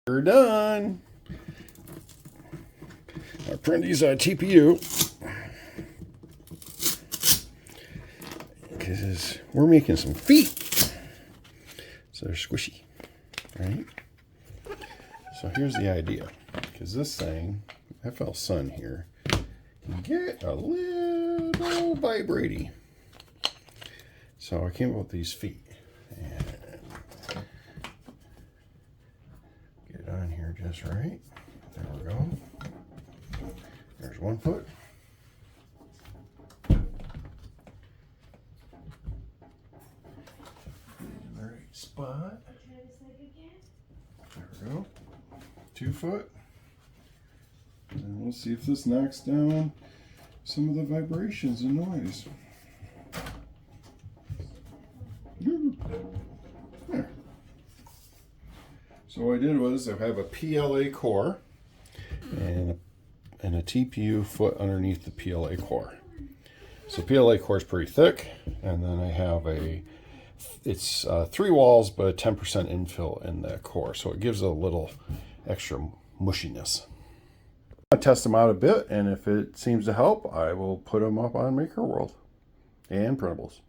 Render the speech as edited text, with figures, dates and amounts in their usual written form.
We're done. Our printy's on TPU because we're making some feet, so they're squishy, right? So here's the idea, because this thing, FLSun here, can get a little vibrating. So I came up with these feet. And get it on here just right. There we go. There's one foot. The right spot. There we go. 2 foot. And we'll see if this knocks down some of the vibrations and noise. There. So what I did was I have a PLA core and a TPU foot underneath the PLA core. So PLA core is pretty thick, and then I have it's 3 walls but a 10% infill in that core, so it gives it a little extra mushiness. I'll test them out a bit, and if it seems to help, I will put them up on Maker World and Printables.